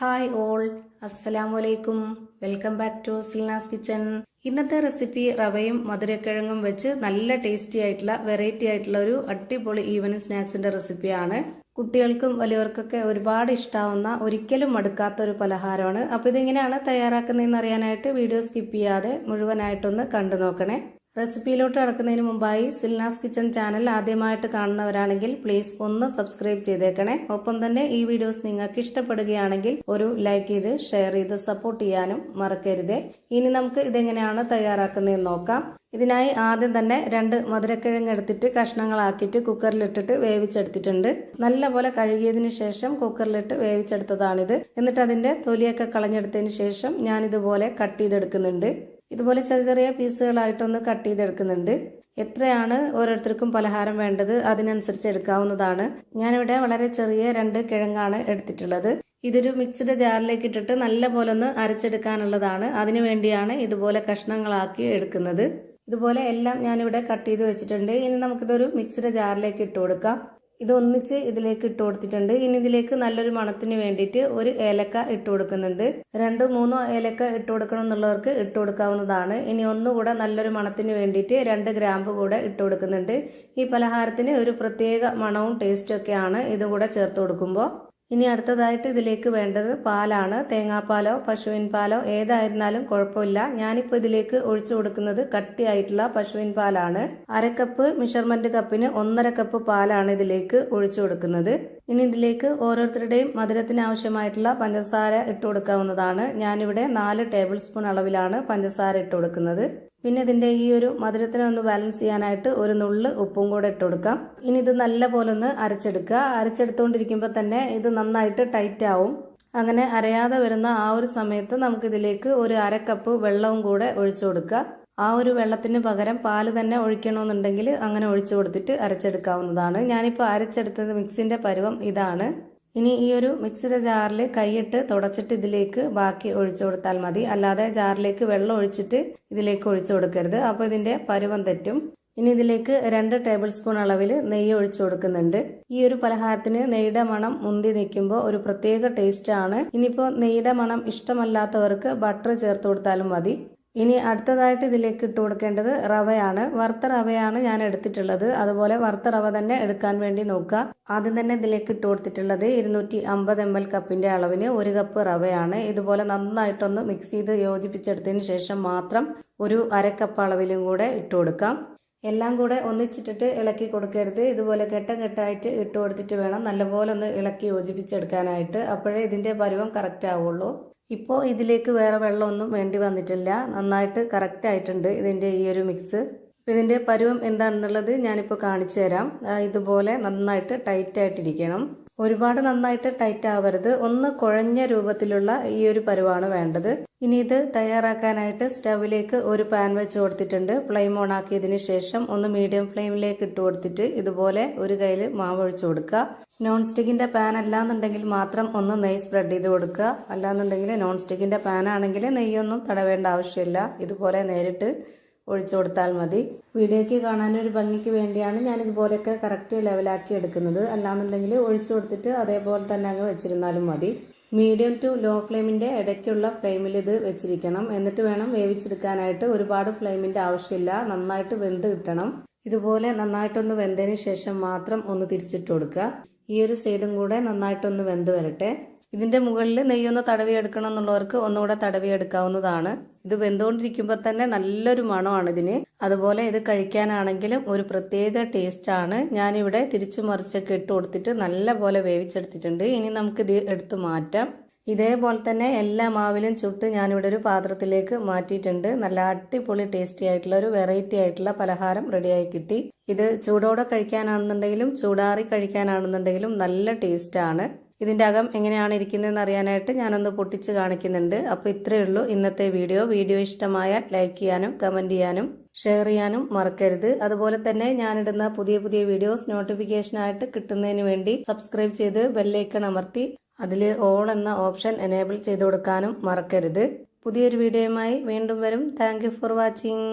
Hi all, അസ്സലാമു അലൈക്കും. Welcome back to Silna's kitchen. ഇന്നത്തെ റെസിപ്പി റവയും മധുരക്കിഴങ്ങും വെച്ച് നല്ല ടേസ്റ്റി ആയിട്ടുള്ള വെറൈറ്റി ആയിട്ടുള്ള ഒരു അടിപൊളി ഈവനിങ് സ്നാക്സിന്റെ റെസിപ്പിയാണ്. കുട്ടികൾക്കും വലിയവർക്കൊക്കെ ഒരുപാട് ഇഷ്ടാവുന്ന, ഒരിക്കലും മടുക്കാത്ത ഒരു പലഹാരമാണ്. അപ്പോൾ ഇതെങ്ങനെയാണ് തയ്യാറാക്കുന്നതെന്ന് അറിയാനായിട്ട് വീഡിയോ സ്കിപ്പ് ചെയ്യാതെ മുഴുവനായിട്ടൊന്ന് കണ്ടു നോക്കണേ. റെസിപ്പിയിലോട്ട് കടക്കുന്നതിന് മുമ്പായി സിൽനാസ് കിച്ചൺ ചാനൽ ആദ്യമായിട്ട് കാണുന്നവരാണെങ്കിൽ പ്ലീസ് ഒന്ന് സബ്സ്ക്രൈബ് ചെയ്തേക്കണേ. ഒപ്പം തന്നെ ഈ വീഡിയോസ് നിങ്ങൾക്ക് ഇഷ്ടപ്പെടുകയാണെങ്കിൽ ഒരു ലൈക്ക് ചെയ്ത് ഷെയർ ചെയ്ത് സപ്പോർട്ട് ചെയ്യാനും മറക്കരുതേ. ഇനി നമുക്ക് ഇതെങ്ങനെയാണ് തയ്യാറാക്കുന്നതെന്ന് നോക്കാം. ഇതിനായി ആദ്യം തന്നെ 2 മധുരക്കിഴങ്ങ് എടുത്തിട്ട് കഷ്ണങ്ങളാക്കിയിട്ട് കുക്കറിലിട്ടിട്ട് വേവിച്ചെടുത്തിട്ടുണ്ട്. നല്ലപോലെ കഴുകിയതിന് ശേഷം കുക്കറിലിട്ട് വേവിച്ചെടുത്തതാണിത്. എന്നിട്ട് അതിന്റെ തൊലിയൊക്കെ കളഞ്ഞെടുത്തതിന് ശേഷം ഞാനിതുപോലെ കട്ട് ചെയ്തെടുക്കുന്നുണ്ട്. ഇതുപോലെ ചെറിയ ചെറിയ പീസുകളായിട്ടൊന്ന് കട്ട് ചെയ്തെടുക്കുന്നുണ്ട്. എത്രയാണ് ഓരോരുത്തർക്കും പലഹാരം വേണ്ടത് അതിനനുസരിച്ച് എടുക്കാവുന്നതാണ്. ഞാനിവിടെ വളരെ ചെറിയ 2 കിഴങ്ങാണ് എടുത്തിട്ടുള്ളത്. ഇതൊരു മിക്സിയുടെ ജാറിലേക്ക് ഇട്ടിട്ട് നല്ല പോലെ ഒന്ന് അരച്ചെടുക്കാനുള്ളതാണ്. അതിനു വേണ്ടിയാണ് ഇതുപോലെ കഷ്ണങ്ങളാക്കി എടുക്കുന്നത്. ഇതുപോലെ എല്ലാം ഞാനിവിടെ കട്ട് ചെയ്ത് വെച്ചിട്ടുണ്ട്. ഇനി നമുക്കിതൊരു മിക്സിയുടെ ജാറിലേക്ക് ഇട്ട് കൊടുക്കാം. ഇത് ഒന്നിച്ച് ഇതിലേക്ക് ഇട്ട് കൊടുത്തിട്ടുണ്ട്. ഇനി ഇതിലേക്ക് നല്ലൊരു മണത്തിന് വേണ്ടിയിട്ട് ഒരു ഏലക്ക ഇട്ട് കൊടുക്കുന്നുണ്ട്. 2-3 ഏലക്ക ഇട്ട് കൊടുക്കണം എന്നുള്ളവർക്ക് ഇട്ട് കൊടുക്കാവുന്നതാണ്. ഇനി ഒന്നുകൂടെ നല്ലൊരു മണത്തിന് വേണ്ടിയിട്ട് 2 ഗ്രാമ്പ് കൂടെ ഇട്ട് കൊടുക്കുന്നുണ്ട്. ഈ പലഹാരത്തിന് ഒരു പ്രത്യേക മണവും ടേസ്റ്റും ഒക്കെയാണ് ഇതും കൂടെ ചേർത്ത് കൊടുക്കുമ്പോൾ. ഇനി അടുത്തതായിട്ട് ഇതിലേക്ക് വേണ്ടത് പാലാണ്. തേങ്ങാപ്പാലോ പശുവിൻ പാലോ ഏതായിരുന്നാലും കുഴപ്പമില്ല. ഞാനിപ്പോൾ ഇതിലേക്ക് ഒഴിച്ചു കൊടുക്കുന്നത് കട്ടിയായിട്ടുള്ള പശുവിൻ പാലാണ്. 1/2 കപ്പ് മെഷർമെന്റ് കപ്പിന് 1.5 കപ്പ് പാലാണ് ഇതിലേക്ക് ഒഴിച്ചു കൊടുക്കുന്നത്. ഇനി ഇതിലേക്ക് ഓരോരുത്തരുടെയും മധുരത്തിന് ആവശ്യമായിട്ടുള്ള പഞ്ചസാര ഇട്ട് കൊടുക്കാവുന്നതാണ്. ഞാനിവിടെ 4 ടേബിൾ സ്പൂൺ അളവിലാണ് പഞ്ചസാര ഇട്ട് കൊടുക്കുന്നത്. പിന്നെ ഇതിന്റെ ഈ ഒരു മധുരത്തിനെ ഒന്ന് ബാലൻസ് ചെയ്യാനായിട്ട് ഒരു നുള്ള് ഉപ്പും കൂടെ ഇട്ട് കൊടുക്കാം. ഇനി ഇത് നല്ല പോലെ ഒന്ന് അരച്ചെടുക്കുക. അരച്ചെടുത്തുകൊണ്ടിരിക്കുമ്പോൾ തന്നെ ഇത് നന്നായിട്ട് ടൈറ്റ് ആവും. അങ്ങനെ അരയാതെ വരുന്ന ആ ഒരു സമയത്ത് നമുക്കിതിലേക്ക് ഒരു 1/2 കപ്പ് വെള്ളവും കൂടെ ഒഴിച്ചു കൊടുക്കുക. ആ ഒരു വെള്ളത്തിന് പകരം പാല് തന്നെ ഒഴിക്കണമെന്നുണ്ടെങ്കിൽ അങ്ങനെ ഒഴിച്ചു കൊടുത്തിട്ട് അരച്ചെടുക്കാവുന്നതാണ്. ഞാനിപ്പോൾ അരച്ചെടുത്തത് മിക്സിന്റെ പരുവം ഇതാണ്. ഇനി ഈ ഒരു മിക്സിയുടെ ജാറിൽ കൈയിട്ട് തുടച്ചിട്ട് ഇതിലേക്ക് ബാക്കി ഒഴിച്ചു കൊടുത്താൽ മതി. അല്ലാതെ ജാറിലേക്ക് വെള്ളം ഒഴിച്ചിട്ട് ഇതിലേക്ക് ഒഴിച്ചു കൊടുക്കരുത്. അപ്പോൾ ഇതിന്റെ പരുവം തെറ്റും. ഇനി ഇതിലേക്ക് 2 ടേബിൾ സ്പൂൺ അളവിൽ നെയ്യ് ഒഴിച്ചു കൊടുക്കുന്നുണ്ട്. ഈ ഒരു പലഹാരത്തിന് നെയ്യുടെ മണം മുന്തി നിൽക്കുമ്പോൾ ഒരു പ്രത്യേക ടേസ്റ്റ് ആണ്. ഇനിയിപ്പോൾ നെയ്യുടെ മണം ഇഷ്ടമല്ലാത്തവർക്ക് ബട്ടർ ചേർത്ത് കൊടുത്താലും മതി. ഇനി അടുത്തതായിട്ട് ഇതിലേക്ക് ഇട്ട് കൊടുക്കേണ്ടത് റവയാണ്. വറുത്ത റവയാണ് ഞാൻ എടുത്തിട്ടുള്ളത്. അതുപോലെ വറുത്ത റവ തന്നെ എടുക്കാൻ വേണ്ടി നോക്കുക. ആദ്യം തന്നെ ഇതിലേക്ക് ഇട്ട് കൊടുത്തിട്ടുള്ളത് 250 ml കപ്പിന്റെ അളവിന് 1 കപ്പ് റവയാണ്. ഇതുപോലെ നന്നായിട്ടൊന്ന് മിക്സ് ചെയ്ത് യോജിപ്പിച്ചെടുത്തതിന് ശേഷം മാത്രം ഒരു 1/2 കപ്പ് അളവിലും കൂടെ ഇട്ട് കൊടുക്കാം. എല്ലാം കൂടെ ഒന്നിച്ചിട്ടിട്ട് ഇളക്കി കൊടുക്കരുത്. ഇതുപോലെ ഘട്ടഘട്ടമായിട്ട് ഇട്ട് കൊടുത്തിട്ട് വേണം നല്ലപോലെ ഒന്ന് ഇളക്കി യോജിപ്പിച്ചെടുക്കാനായിട്ട്. അപ്പോഴേ ഇതിന്റെ പരുവം കറക്റ്റ് ആവുള്ളൂ. ഇപ്പോൾ ഇതിലേക്ക് വേറെ വെള്ളമൊന്നും വേണ്ടി വന്നിട്ടില്ല. നന്നായിട്ട് കറക്റ്റ് ആയിട്ടുണ്ട് ഇതിന്റെ ഈ ഒരു മിക്സ്. ഇതിന്റെ പരുവം എന്താണെന്നുള്ളത് ഞാനിപ്പോൾ കാണിച്ചു തരാം. ഇതുപോലെ നന്നായിട്ട് ടൈറ്റ് ആയിട്ടിരിക്കണം. ഒരുപാട് നന്നായിട്ട് ടൈറ്റ് ആവരുത്. ഒന്ന് കുഴഞ്ഞ രൂപത്തിലുള്ള ഈ ഒരു പരുവാണ് വേണ്ടത്. ഇനി ഇത് തയ്യാറാക്കാനായിട്ട് സ്റ്റവിലേക്ക് ഒരു പാൻ വെച്ച് കൊടുത്തിട്ടുണ്ട്. ഫ്ലെയിം ഓൺ ആക്കിയതിന് ശേഷം ഒന്ന് മീഡിയം ഫ്ലെയിമിലേക്ക് ഇട്ട് കൊടുത്തിട്ട് ഇതുപോലെ ഒരു കയ്യിൽ മാവ് ഒഴിച്ചു കൊടുക്കുക. നോൺ സ്റ്റിക്കിന്റെ പാൻ അല്ലാന്നുണ്ടെങ്കിൽ മാത്രം ഒന്ന് നെയ്യ് സ്പ്രെഡ് ചെയ്ത് കൊടുക്കുക. അല്ലാന്നുണ്ടെങ്കിൽ നോൺ സ്റ്റിക്കിന്റെ പാൻ ആണെങ്കിൽ നെയ്യൊന്നും തടവേണ്ട ആവശ്യമില്ല. ഇതുപോലെ നേരിട്ട് ഒഴിച്ചു കൊടുത്താൽ മതി. വീഡിയോയ്ക്ക് കാണാനൊരു ഭംഗിക്ക് വേണ്ടിയാണ് ഞാൻ ഇതുപോലെയൊക്കെ കറക്റ്റ് ലെവലാക്കി എടുക്കുന്നത്. അല്ലാന്നുണ്ടെങ്കിൽ ഒഴിച്ചു കൊടുത്തിട്ട് അതേപോലെ തന്നെ അങ്ങ് വെച്ചിരുന്നാലും മതി. മീഡിയം ടു ലോ ഫ്ലെയിമിന്റെ ഇടയ്ക്കുള്ള ഫ്ലെയിമിൽ ഇത് വെച്ചിരിക്കണം. എന്നിട്ട് വേണം വേവിച്ചെടുക്കാനായിട്ട്. ഒരുപാട് ഫ്ലെയിമിന്റെ ആവശ്യമില്ല. നന്നായിട്ട് വെന്ത് കിട്ടണം. ഇതുപോലെ നന്നായിട്ടൊന്ന് വെന്തതിന് ശേഷം മാത്രം ഒന്ന് തിരിച്ചിട്ട് കൊടുക്കുക. ഈ ഒരു സൈഡും കൂടെ നന്നായിട്ടൊന്ന് വെന്ത് വരട്ടെ. ഇതിന്റെ മുകളിൽ നെയ്യൊന്ന് തടവിയെടുക്കണം എന്നുള്ളവർക്ക് ഒന്നുകൂടെ തടവിയെടുക്കാവുന്നതാണ്. ഇത് വെന്തുകൊണ്ടിരിക്കുമ്പോൾ തന്നെ നല്ലൊരു മണമാണ് ഇതിന്. അതുപോലെ ഇത് കഴിക്കാനാണെങ്കിലും ഒരു പ്രത്യേക ടേസ്റ്റ് ആണ്. ഞാനിവിടെ തിരിച്ചു മറിച്ചൊക്കെ ഇട്ട് കൊടുത്തിട്ട് നല്ല പോലെ വേവിച്ചെടുത്തിട്ടുണ്ട്. ഇനി നമുക്കിത് എടുത്ത് മാറ്റാം. ഇതേപോലെ തന്നെ എല്ലാ മാവിലും ചുട്ട് ഞാനിവിടെ ഒരു പാത്രത്തിലേക്ക് മാറ്റിയിട്ടുണ്ട്. നല്ല അടിപൊളി ടേസ്റ്റി ആയിട്ടുള്ള ഒരു വെറൈറ്റി ആയിട്ടുള്ള പലഹാരം റെഡിയായി കിട്ടി. ഇത് ചൂടോടെ കഴിക്കാനാണെന്നുണ്ടെങ്കിലും ചൂടാറി കഴിക്കാനാണെന്നുണ്ടെങ്കിലും നല്ല ടേസ്റ്റ് ആണ്. ഇതിന്റെ അകം എങ്ങനെയാണ് ഇരിക്കുന്നതെന്ന് അറിയാനായിട്ട് ഞാനൊന്ന് പൊട്ടിച്ച് കാണിക്കുന്നുണ്ട്. അപ്പോൾ ഇത്രയേ ഉള്ളൂ ഇന്നത്തെ വീഡിയോ. വീഡിയോ ഇഷ്ടമായാൽ ലൈക്ക് ചെയ്യാനും കമന്റ് ചെയ്യാനും ഷെയർ ചെയ്യാനും മറക്കരുത്. അതുപോലെ തന്നെ ഞാനിടുന്ന പുതിയ പുതിയ വീഡിയോസ് നോട്ടിഫിക്കേഷനായിട്ട് കിട്ടുന്നതിന് വേണ്ടി സബ്സ്ക്രൈബ് ചെയ്ത് ബെല്ലൈക്കൺ അമർത്തി അതിൽ ഓൾ എന്ന ഓപ്ഷൻ എനേബിൾ ചെയ്ത് കൊടുക്കാനും മറക്കരുത്. പുതിയൊരു വീഡിയോയുമായി വീണ്ടും വരും. Thank you for watching.